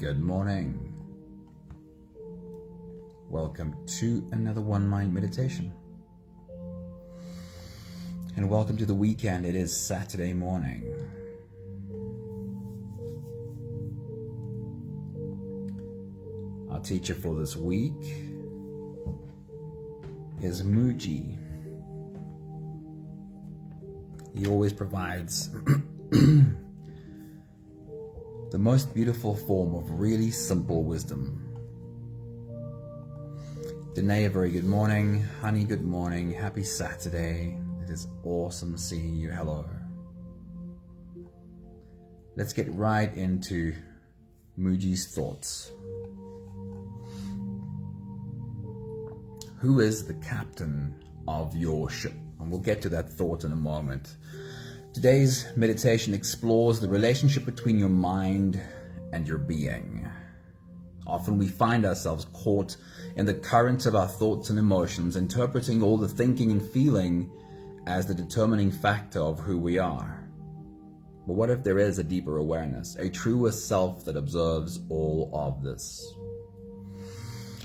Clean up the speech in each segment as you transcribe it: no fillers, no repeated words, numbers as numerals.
Good morning. Welcome to another One Mind meditation. And welcome to the weekend. It is Saturday morning. Our teacher for this week is Muji. He always provides the most beautiful form of really simple wisdom. Danae, a very good morning. Honey, good morning. Happy Saturday. It is awesome seeing you. Hello. Let's get right into Muji's thoughts. Who is the captain of your ship? And we'll get to that thought in a moment. Today's meditation explores the relationship between your mind and your being. Often we find ourselves caught in the current of our thoughts and emotions, interpreting all the thinking and feeling as the determining factor of who we are. But what if there is a deeper awareness, a truer self that observes all of this?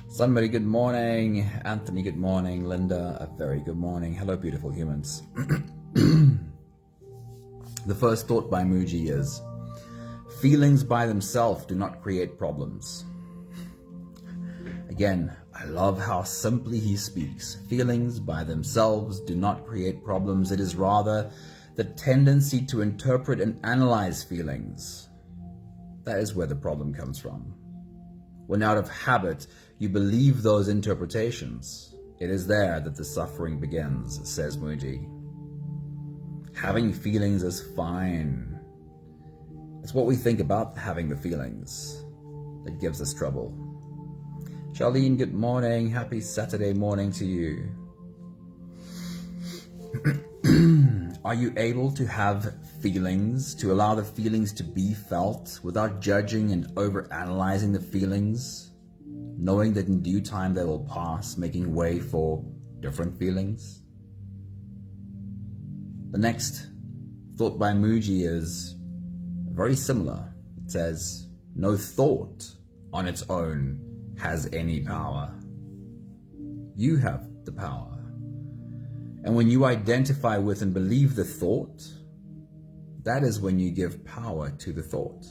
Somebody, good morning. Anthony, good morning. Linda, a very good morning. Hello, beautiful humans. The first thought by Muji is, feelings by themselves do not create problems. Again, I love how simply he speaks. Feelings by themselves do not create problems. It is rather the tendency to interpret and analyze feelings. That is where the problem comes from. When out of habit, you believe those interpretations, it is there that the suffering begins, says Muji. Having feelings is fine. It's what we think about having the feelings that gives us trouble. Charlene, good morning. Happy Saturday morning to you. Are you able to have feelings, to allow the feelings to be felt without judging and overanalyzing the feelings, knowing that in due time they will pass, making way for different feelings? The next thought by Muji is very similar. It says, no thought on its own has any power. You have the power. And when you identify with and believe the thought, that is when you give power to the thought.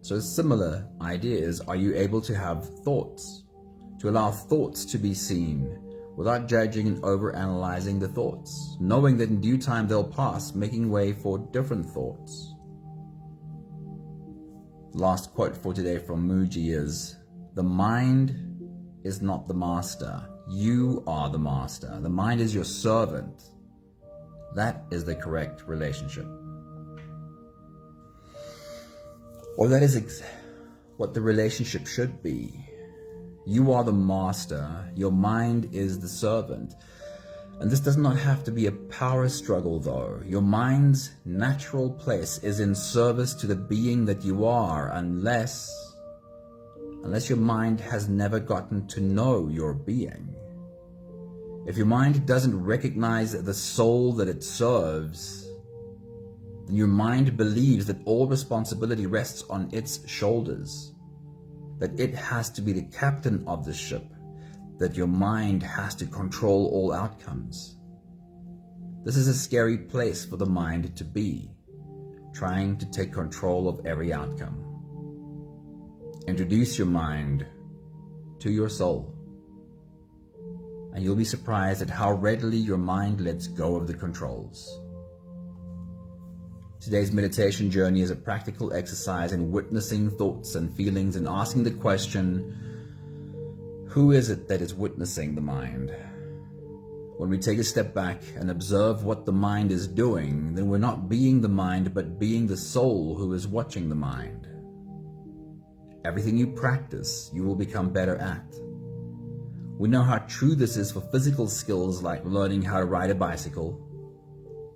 So a similar idea is, are you able to have thoughts, to allow thoughts to be seen without judging and overanalyzing the thoughts, knowing that in due time they'll pass, making way for different thoughts? Last quote for today from Muji is, the mind is not the master. You are the master. The mind is your servant. That is the correct relationship. Or that is what the relationship should be. You are the master. Your mind is the servant. And this does not have to be a power struggle, though. Your mind's natural place is in service to the being that you are, unless your mind has never gotten to know your being. If your mind doesn't recognize the soul that it serves, then your mind believes that all responsibility rests on its shoulders, that it has to be the captain of the ship, that your mind has to control all outcomes. This is a scary place for the mind to be, trying to take control of every outcome. Introduce your mind to your soul, and you'll be surprised at how readily your mind lets go of the controls. Today's meditation journey is a practical exercise in witnessing thoughts and feelings and asking the question, who is it that is witnessing the mind? When we take a step back and observe what the mind is doing, then we're not being the mind, but being the soul who is watching the mind. Everything you practice, you will become better at. We know how true this is for physical skills like learning how to ride a bicycle.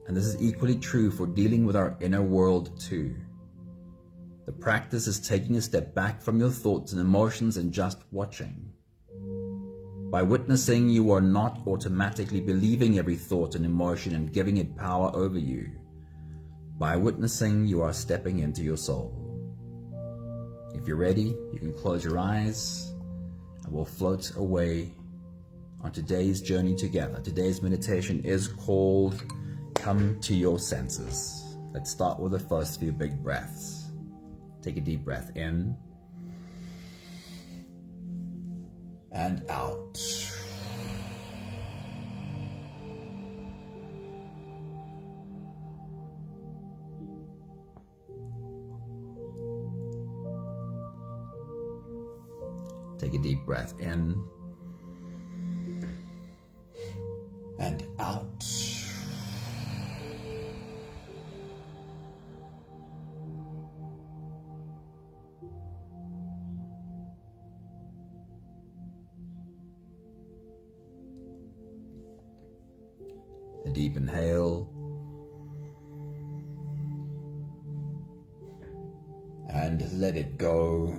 And this is equally true for dealing with our inner world too. The practice is taking a step back from your thoughts and emotions and just watching. By witnessing, you are not automatically believing every thought and emotion and giving it power over you. By witnessing, you are stepping into your soul. If you're ready, you can close your eyes and we'll float away on today's journey together. Today's meditation is called Come to Your Senses. Let's start with the first few big breaths. Take a deep breath in and out. Take a deep breath in and out. A deep inhale and let it go.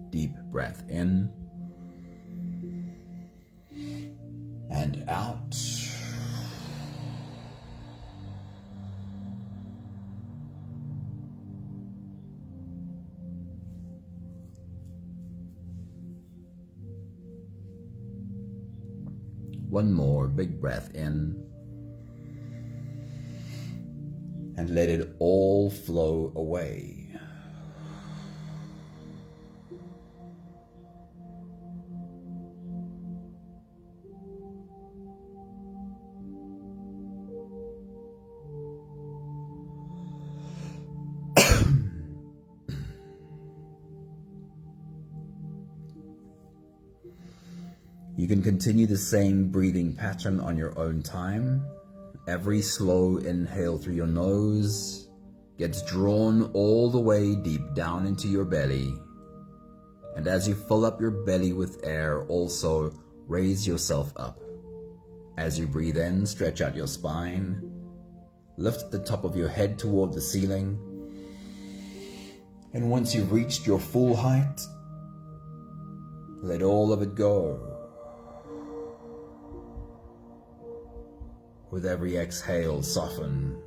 Deep breath in and out. One more big breath in and let it all flow away. You can continue the same breathing pattern on your own time. Every slow inhale through your nose gets drawn all the way deep down into your belly. And as you fill up your belly with air, also raise yourself up. As you breathe in, stretch out your spine. Lift the top of your head toward the ceiling. And once you've reached your full height, let all of it go. With every exhale, soften.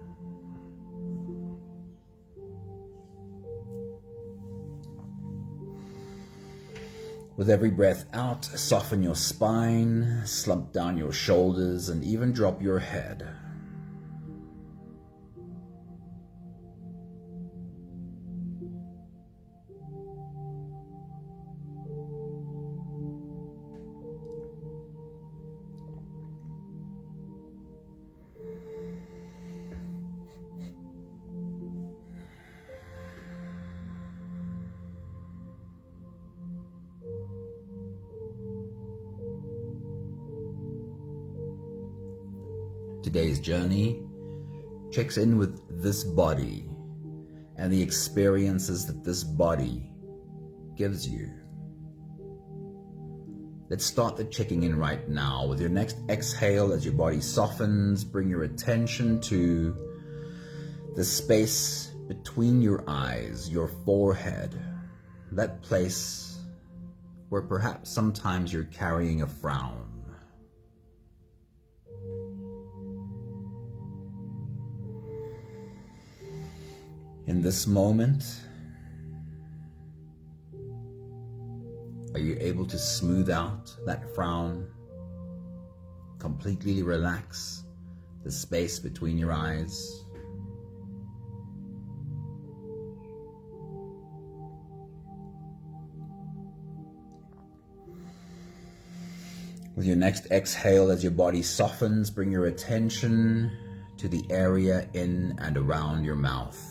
With every breath out, soften your spine, slump down your shoulders, and even drop your head. Today's journey checks in with this body and the experiences that this body gives you. Let's start the checking in right now. With your next exhale, as your body softens, bring your attention to the space between your eyes, your forehead, that place where perhaps sometimes you're carrying a frown. In this moment, are you able to smooth out that frown, completely relax the space between your eyes? With your next exhale, as your body softens, bring your attention to the area in and around your mouth.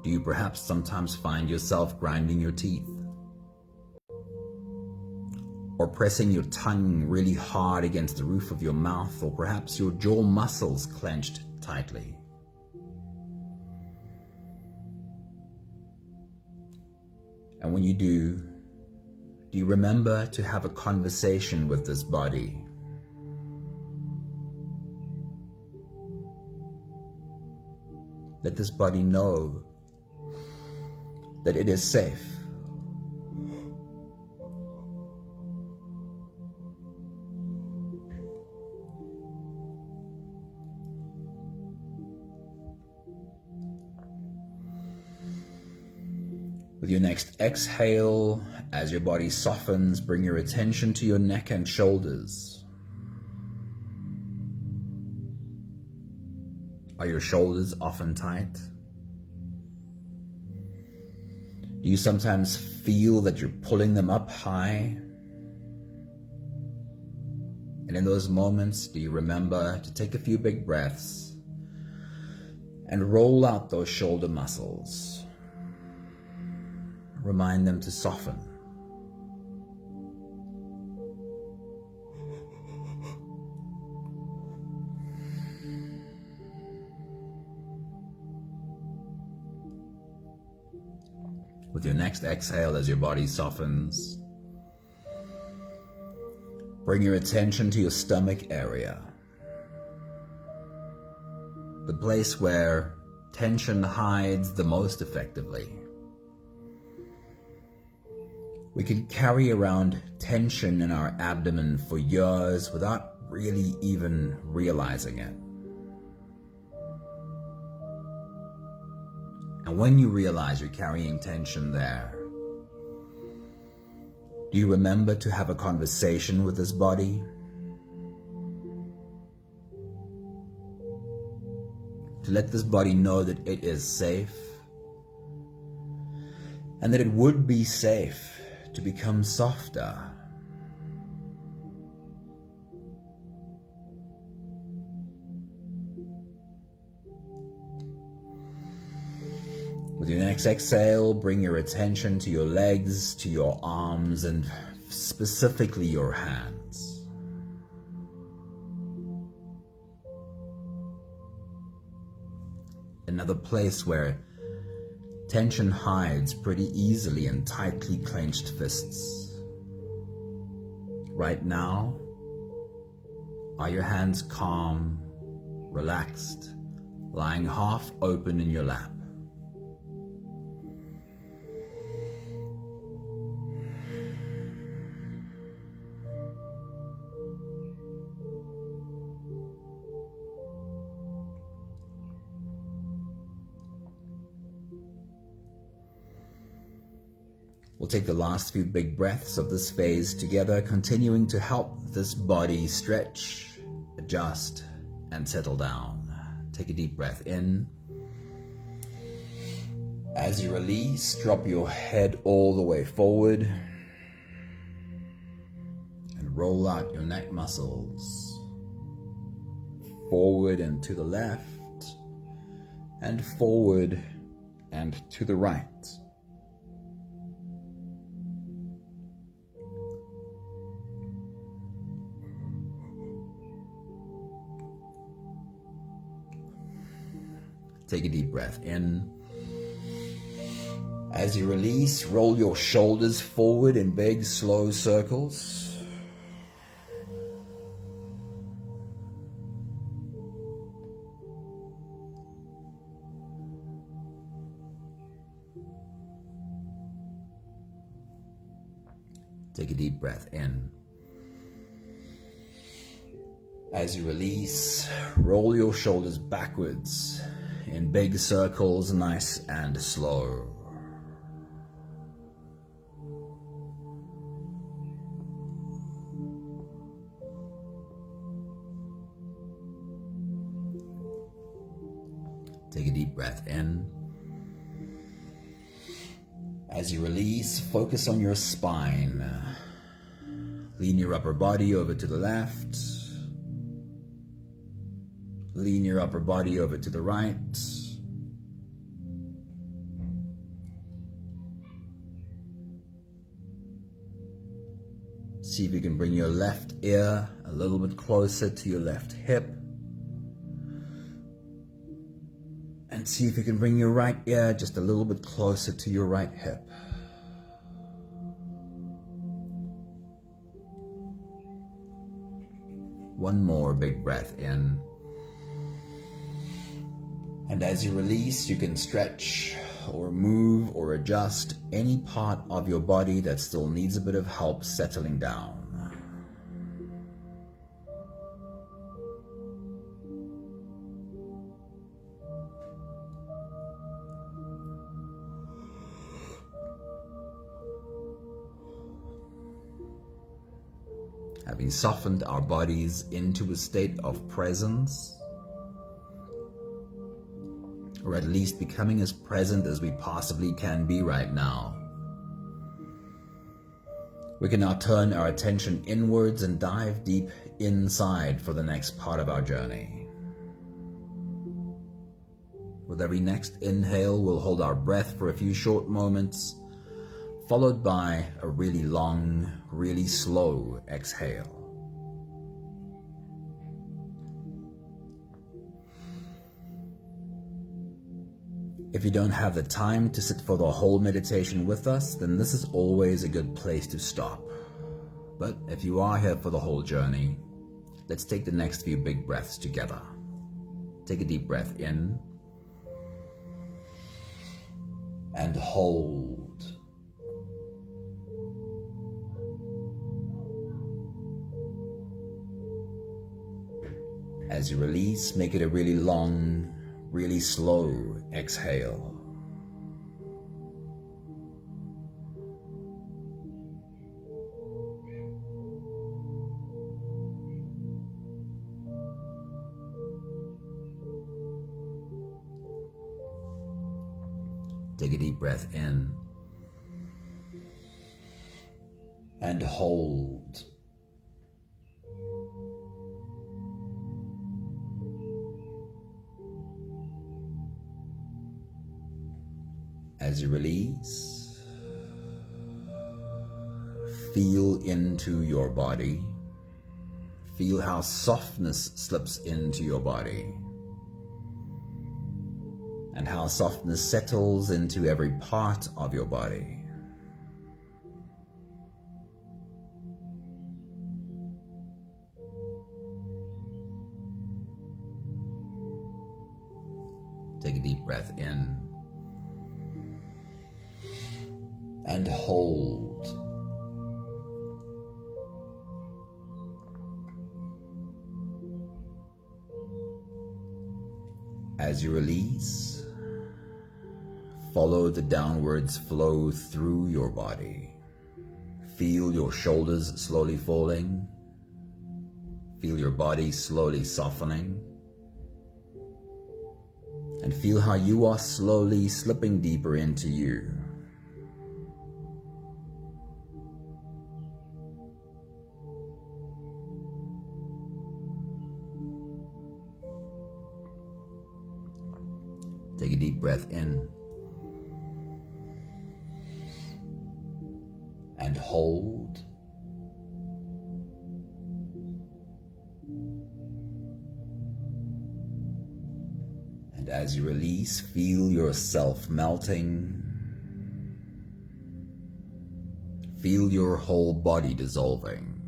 Do you perhaps sometimes find yourself grinding your teeth? Or pressing your tongue really hard against the roof of your mouth, or perhaps your jaw muscles clenched tightly? And when you do you remember to have a conversation with this body? Let this body know that it is safe. With your next exhale, as your body softens, bring your attention to your neck and shoulders. Are your shoulders often tight? Do you sometimes feel that you're pulling them up high? And in those moments, do you remember to take a few big breaths and roll out those shoulder muscles? Remind them to soften. With your next exhale, as your body softens, bring your attention to your stomach area, the place where tension hides the most effectively. We can carry around tension in our abdomen for years without really even realizing it. And when you realize you're carrying tension there, do you remember to have a conversation with this body? To let this body know that it is safe, and that it would be safe to become softer. With your next exhale, bring your attention to your legs, to your arms, and specifically your hands. Another place where tension hides pretty easily in tightly clenched fists. Right now, are your hands calm, relaxed, lying half open in your lap? We'll take the last few big breaths of this phase together, continuing to help this body stretch, adjust, and settle down. Take a deep breath in. As you release, drop your head all the way forward and roll out your neck muscles forward and to the left, and forward and to the right. Take a deep breath in. As you release, roll your shoulders forward in big, slow circles. Take a deep breath in. As you release, roll your shoulders backwards in big circles, nice and slow. Take a deep breath in. As you release, focus on your spine. Lean your upper body over to the left. Lean your upper body over to the right. See if you can bring your left ear a little bit closer to your left hip. And see if you can bring your right ear just a little bit closer to your right hip. One more big breath in. And as you release, you can stretch or move or adjust any part of your body that still needs a bit of help settling down. Having softened our bodies into a state of presence, or at least becoming as present as we possibly can be right now, we can now turn our attention inwards and dive deep inside for the next part of our journey. With every next inhale, we'll hold our breath for a few short moments, followed by a really long, really slow exhale. If you don't have the time to sit for the whole meditation with us, then this is always a good place to stop. But if you are here for the whole journey, let's take the next few big breaths together. Take a deep breath in and hold. As you release, make it a really long, really slow exhale. Take a deep breath in and hold. As you release, feel into your body. Feel how softness slips into your body, and how softness settles into every part of your body. Take a deep breath in and hold. As you release, follow the downwards flow through your body. Feel your shoulders slowly falling. Feel your body slowly softening. And feel how you are slowly slipping deeper into you. Take a deep breath in and hold. And as you release, feel yourself melting. Feel your whole body dissolving.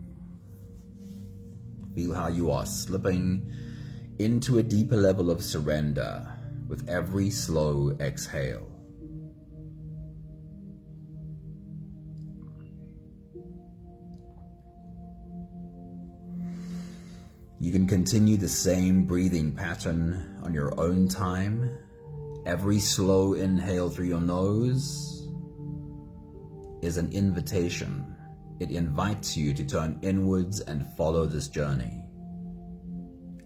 Feel how you are slipping into a deeper level of surrender with every slow exhale. You can continue the same breathing pattern on your own time. Every slow inhale through your nose is an invitation. It invites you to turn inwards and follow this journey.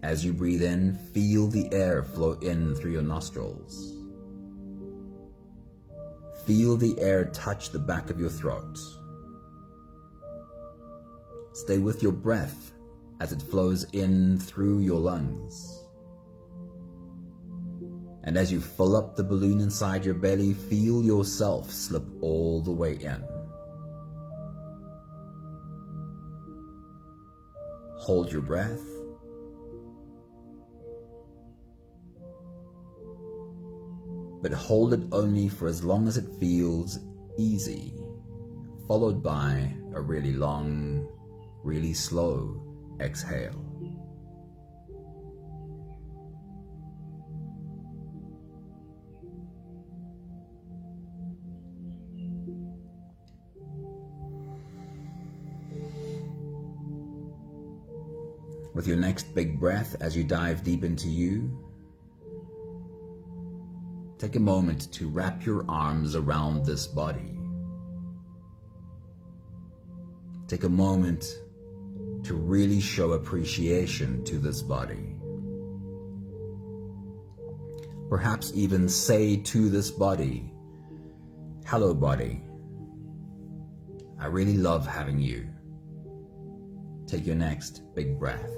As you breathe in, feel the air flow in through your nostrils. Feel the air touch the back of your throat. Stay with your breath as it flows in through your lungs. And as you fill up the balloon inside your belly, feel yourself slip all the way in. Hold your breath. But hold it only for as long as it feels easy, followed by a really long, really slow exhale. With your next big breath, as you dive deep into you, take a moment to wrap your arms around this body. Take a moment to really show appreciation to this body. Perhaps even say to this body, "Hello, body. I really love having you." Take your next big breath.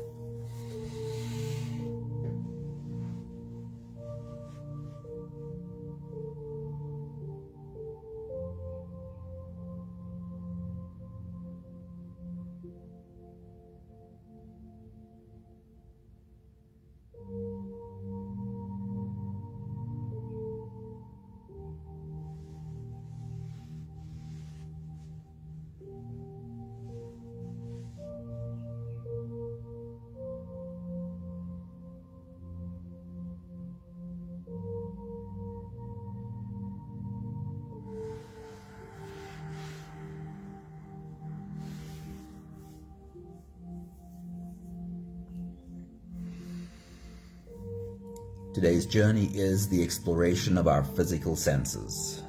Today's journey is the exploration of our physical senses,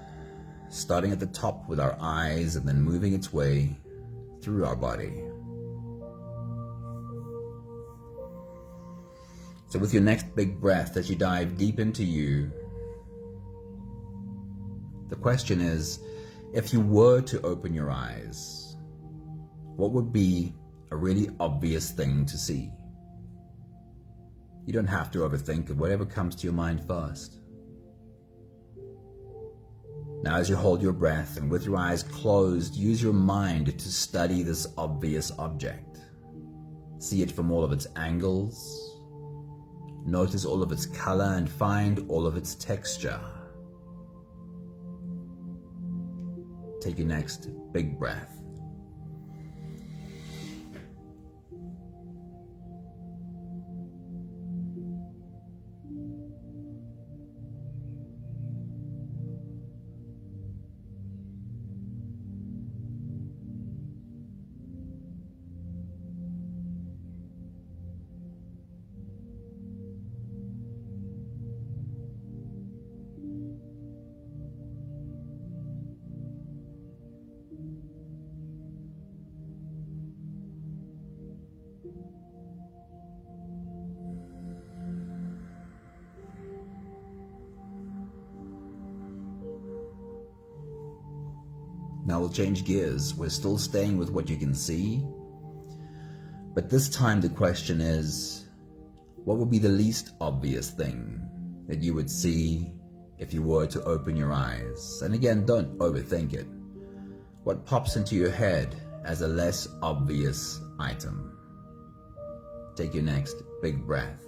starting at the top with our eyes and then moving its way through our body. So with your next big breath, as you dive deep into you, the question is, if you were to open your eyes, what would be a really obvious thing to see? You don't have to overthink it, whatever comes to your mind first. Now, as you hold your breath and with your eyes closed, use your mind to study this obvious object. See it from all of its angles. Notice all of its color and find all of its texture. Take your next big breath. Now we'll change gears. We're still staying with what you can see, but this time the question is, what would be the least obvious thing that you would see if you were to open your eyes? And again, don't overthink it. What pops into your head as a less obvious item? Take your next big breath.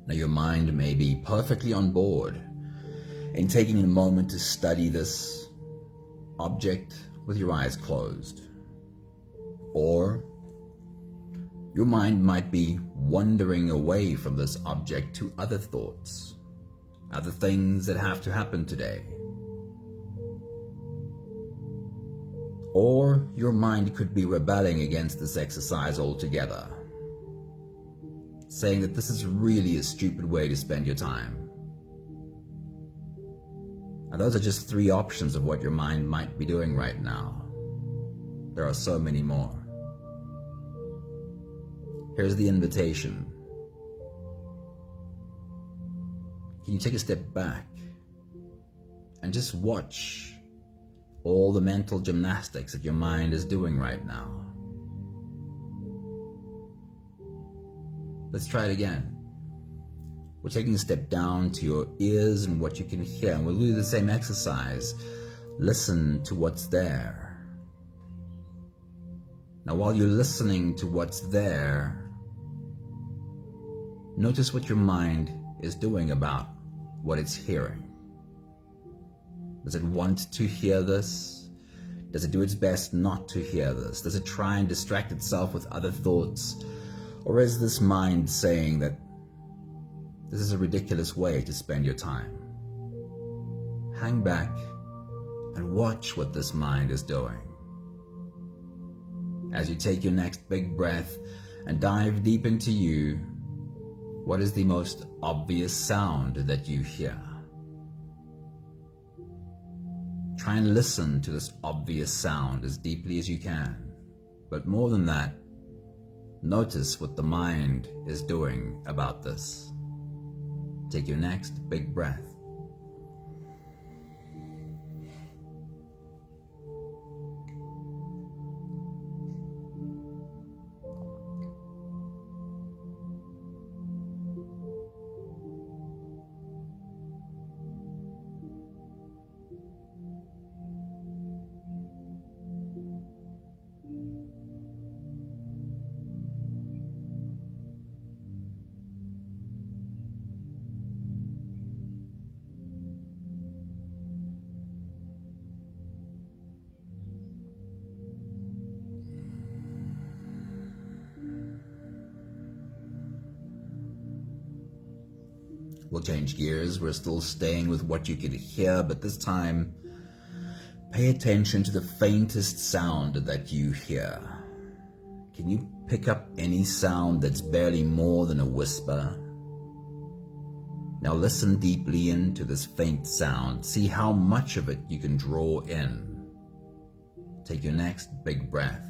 Now your mind may be perfectly on board in taking a moment to study this object with your eyes closed. Or your mind might be wandering away from this object to other thoughts, other things that have to happen today. Or your mind could be rebelling against this exercise altogether, saying that this is really a stupid way to spend your time. And those are just three options of what your mind might be doing right now. There are so many more. Here's the invitation. Can you take a step back and just watch all the mental gymnastics that your mind is doing right now? Let's try it again. We're taking a step down to your ears and what you can hear, and we'll do the same exercise. Listen to what's there. Now, while you're listening to what's there, notice what your mind is doing about what it's hearing. Does it want to hear this? Does it do its best not to hear this? Does it try and distract itself with other thoughts? Or is this mind saying that this is a ridiculous way to spend your time? Hang back and watch what this mind is doing. As you take your next big breath and dive deep into you, what is the most obvious sound that you hear? Try and listen to this obvious sound as deeply as you can. But more than that, notice what the mind is doing about this. Take your next big breath. We'll change gears. We're still staying with what you can hear, but this time, pay attention to the faintest sound that you hear. Can you pick up any sound that's barely more than a whisper? Now listen deeply into this faint sound. See how much of it you can draw in. Take your next big breath.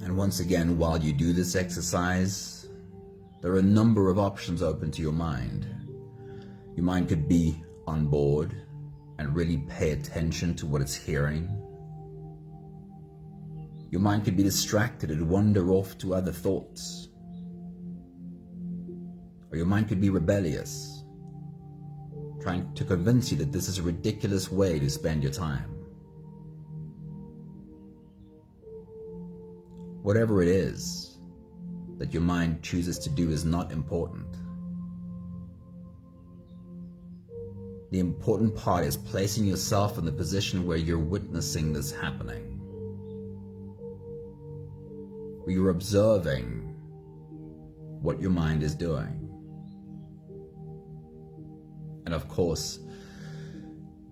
And once again, while you do this exercise, there are a number of options open to your mind. Your mind could be on board and really pay attention to what it's hearing. Your mind could be distracted and wander off to other thoughts. Or your mind could be rebellious, trying to convince you that this is a ridiculous way to spend your time. Whatever it is that your mind chooses to do is not important. The important part is placing yourself in the position where you're witnessing this happening, where you're observing what your mind is doing. And of course,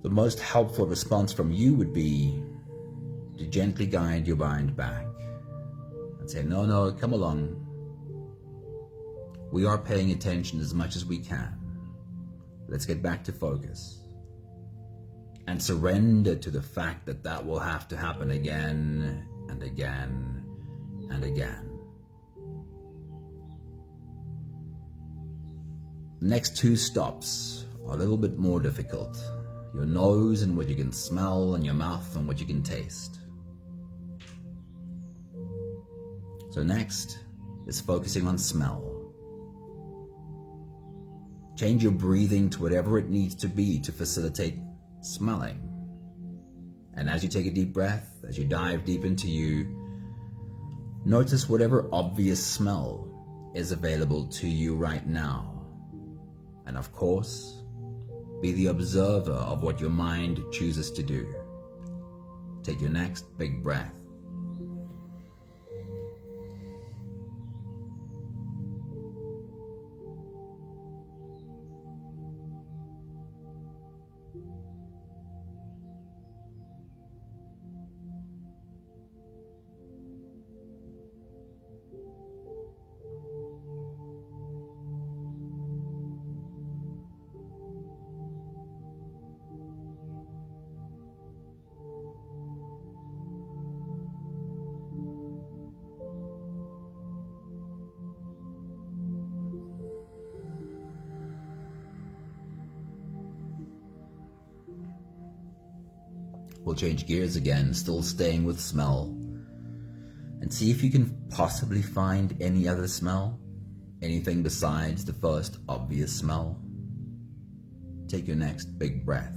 the most helpful response from you would be to gently guide your mind back and say, no, come along. We are paying attention as much as we can. Let's get back to focus. And surrender to the fact that that will have to happen again and again and again. The next two stops are a little bit more difficult. Your nose and what you can smell, and your mouth and what you can taste. So next is focusing on smell. Change your breathing to whatever it needs to be to facilitate smelling. And as you take a deep breath, as you dive deep into you, notice whatever obvious smell is available to you right now. And of course, be the observer of what your mind chooses to do. Take your next big breath. We'll change gears again, still staying with smell, and see if you can possibly find any other smell, anything besides the first obvious smell. Take your next big breath.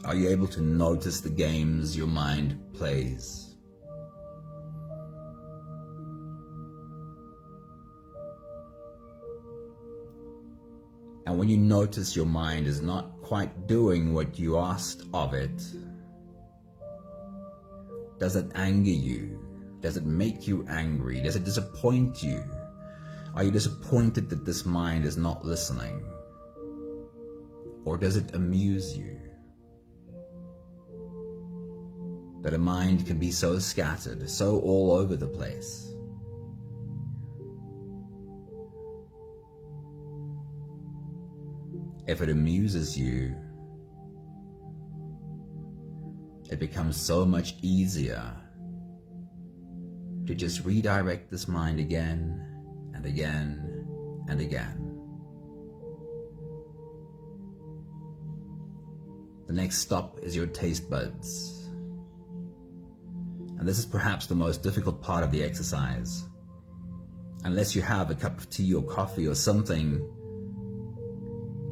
Are you able to notice the games your mind plays? And when you notice your mind is not quite doing what you asked of it, does it anger you? Does it make you angry? Does it disappoint you? Are you disappointed that this mind is not listening? Or does it amuse you? That a mind can be so scattered, so all over the place. If it amuses you, it becomes so much easier to just redirect this mind again and again and again. The next stop is your taste buds. And this is perhaps the most difficult part of the exercise. Unless you have a cup of tea or coffee or something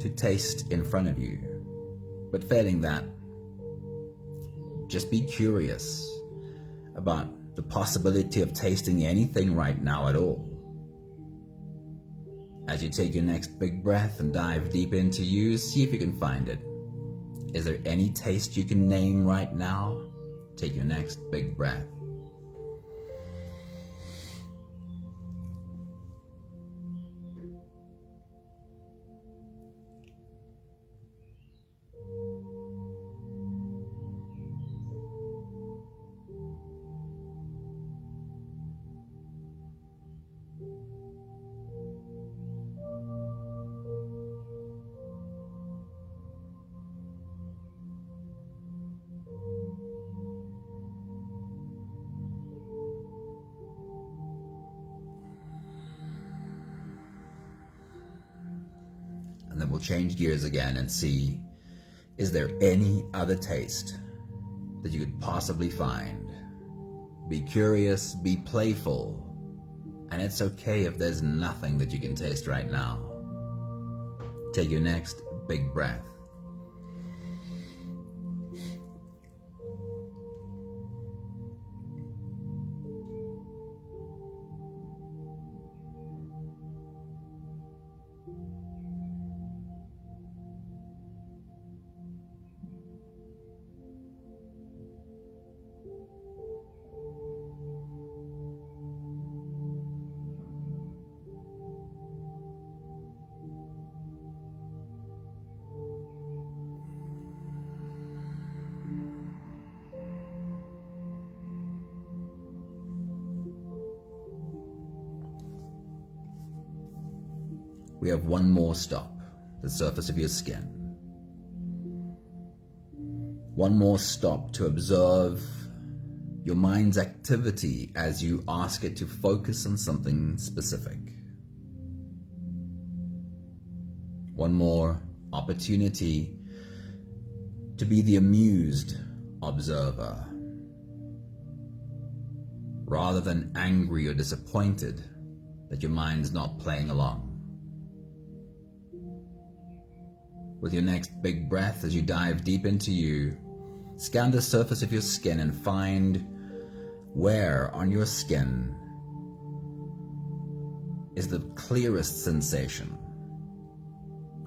to taste in front of you. But failing that, just be curious about the possibility of tasting anything right now at all. As you take your next big breath and dive deep into you, see if you can find it. Is there any taste you can name right now? Take your next big breath. And then we'll change gears again and see, is there any other taste that you could possibly find? Be curious, be playful, and it's okay if there's nothing that you can taste right now. Take your next big breath. We have one more stop, the surface of your skin. One more stop to observe your mind's activity as you ask it to focus on something specific. One more opportunity to be the amused observer, rather than angry or disappointed that your mind's not playing along. With your next big breath, as you dive deep into you, scan the surface of your skin and find where on your skin is the clearest sensation.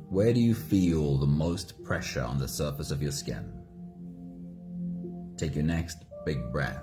Where do you feel the most pressure on the surface of your skin? Take your next big breath.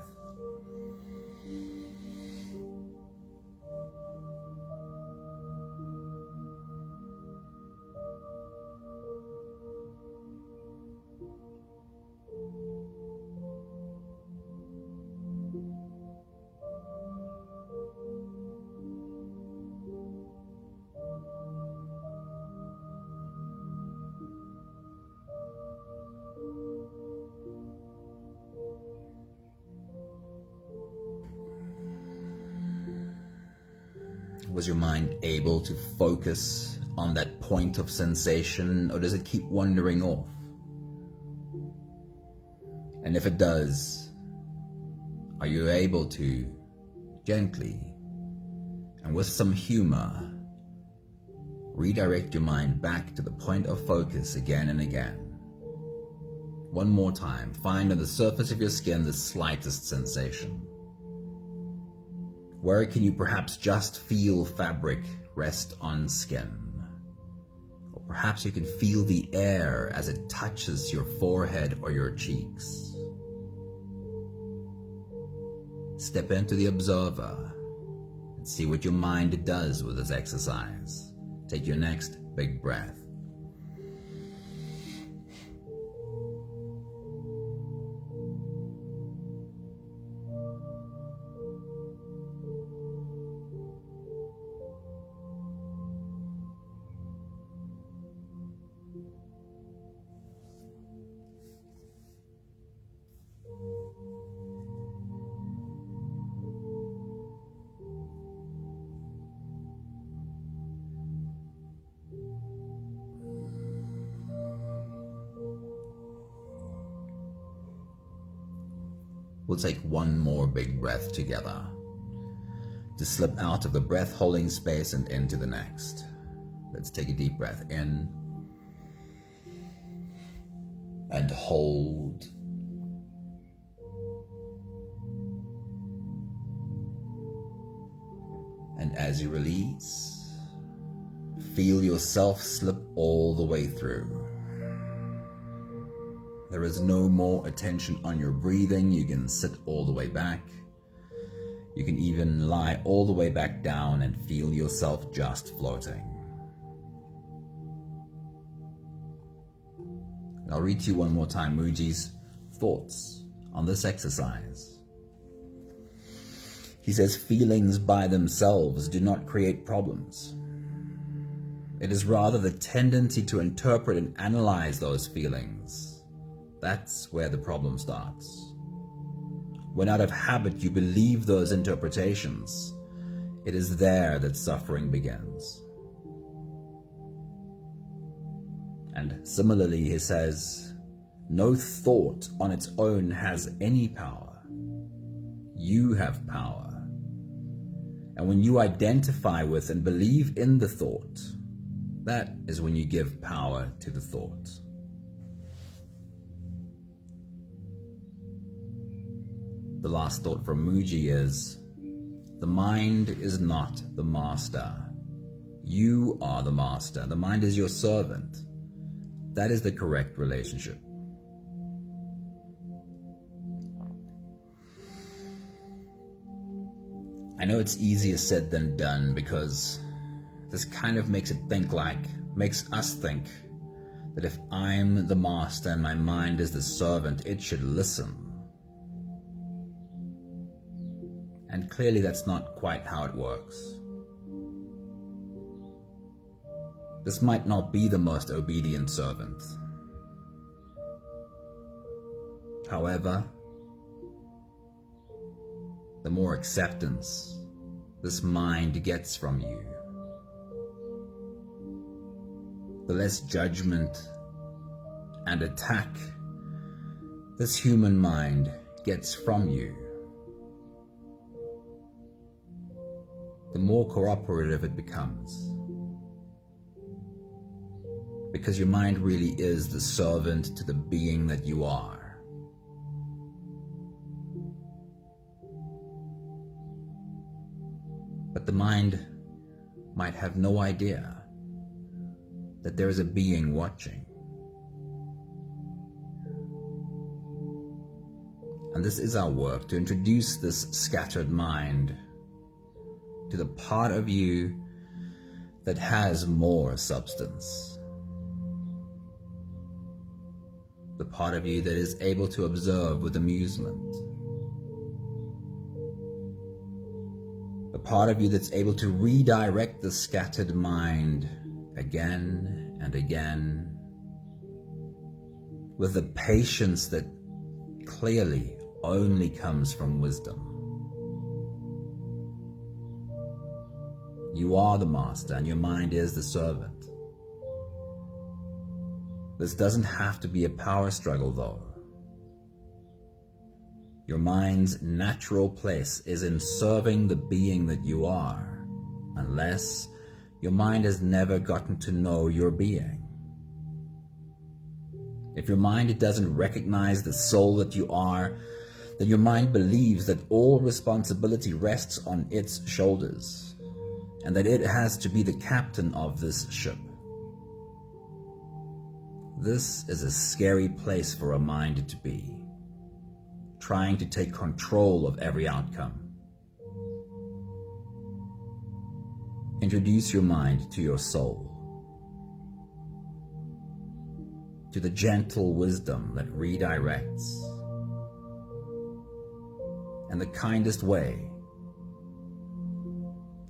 Was your mind able to focus on that point of sensation, or does it keep wandering off? And if it does, are you able to gently and with some humor redirect your mind back to the point of focus again and again? One more time, find on the surface of your skin the slightest sensation. Where can you perhaps just feel fabric rest on skin? Or perhaps you can feel the air as it touches your forehead or your cheeks. Step into the observer and see what your mind does with this exercise. Take your next big breath. We'll take one more big breath together to slip out of the breath holding space and into the next. Let's take a deep breath in and hold. And as you release, feel yourself slip all the way through. There is no more attention on your breathing. You can sit all the way back. You can even lie all the way back down and feel yourself just floating. And I'll read to you one more time Muji's thoughts on this exercise. He says, feelings by themselves do not create problems. It is rather the tendency to interpret and analyze those feelings. That's where the problem starts. When out of habit you believe those interpretations, it is there that suffering begins. And similarly, he says, no thought on its own has any power. You have power. And when you identify with and believe in the thought, that is when you give power to the thought. The last thought from Muji is, the mind is not the master. You are the master. The mind is your servant. That is the correct relationship. I know it's easier said than done because this kind of makes us think that if I'm the master and my mind is the servant, it should listen. And clearly that's not quite how it works. This might not be the most obedient servant. However, the more acceptance this mind gets from you, the less judgment and attack this human mind gets from you, the more cooperative it becomes. Because your mind really is the servant to the being that you are. But the mind might have no idea that there is a being watching. And this is our work, to introduce this scattered mind to the part of you that has more substance. The part of you that is able to observe with amusement. The part of you that's able to redirect the scattered mind again and again with the patience that clearly only comes from wisdom. You are the master and your mind is the servant. This doesn't have to be a power struggle though. Your mind's natural place is in serving the being that you are, unless your mind has never gotten to know your being. If your mind doesn't recognize the soul that you are, then your mind believes that all responsibility rests on its shoulders, and that it has to be the captain of this ship. This is a scary place for a mind to be, trying to take control of every outcome. Introduce your mind to your soul, to the gentle wisdom that redirects in the kindest way,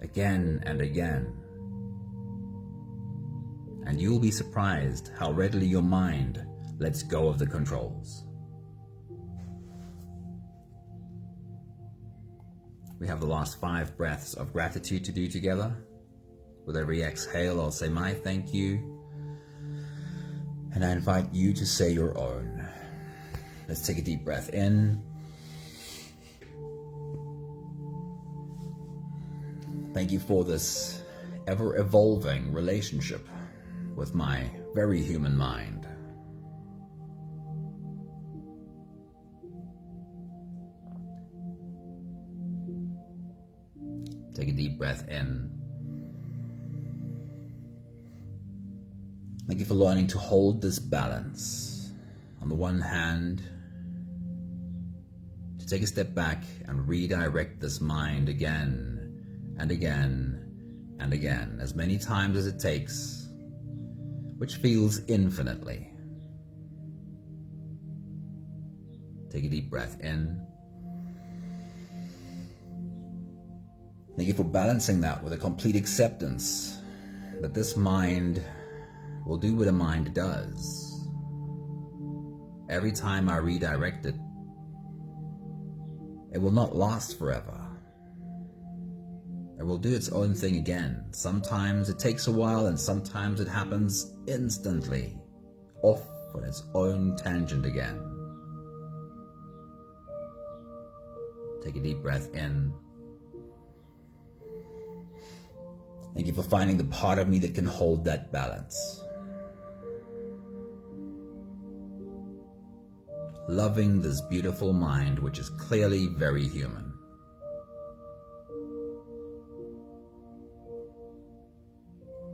again and again. And you'll be surprised how readily your mind lets go of the controls. We have the last 5 breaths of gratitude to do together. With every exhale, I'll say my thank you, and I invite you to say your own. Let's take a deep breath in. Thank you for this ever-evolving relationship with my very human mind. Take a deep breath in. Thank you for learning to hold this balance. On the one hand, to take a step back and redirect this mind again and again and again, as many times as it takes, which feels infinitely. Take a deep breath in. Thank you for balancing that with a complete acceptance that this mind will do what a mind does. Every time I redirect it, it will not last forever. It will do its own thing again. Sometimes it takes a while and sometimes it happens instantly, off on its own tangent again. Take a deep breath in. Thank you for finding the part of me that can hold that balance. Loving this beautiful mind, which is clearly very human.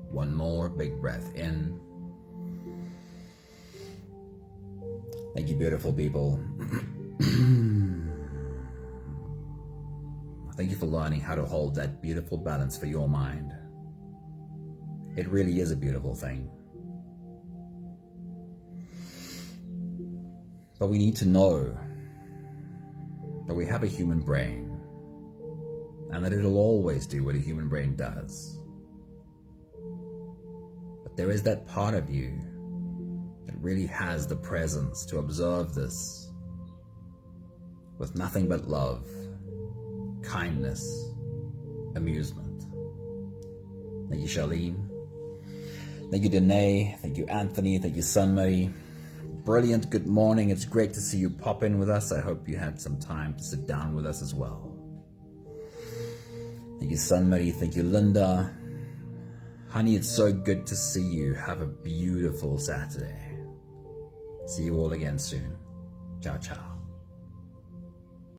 One more big breath in. Thank you, beautiful people. Thank you for learning how to hold that beautiful balance for your mind. It really is a beautiful thing. But we need to know that we have a human brain and that it'll always do what a human brain does. But there is that part of you that really has the presence to observe this with nothing but love, kindness, amusement. Thank you, Charlene. Thank you, Danae. Thank you, Anthony. Thank you, Sunmay. Brilliant. Good morning. It's great to see you pop in with us. I hope you had some time to sit down with us as well. Thank you, Sunmay. Thank you, Linda. Honey, it's so good to see you. Have a beautiful Saturday. See you all again soon. Ciao, ciao.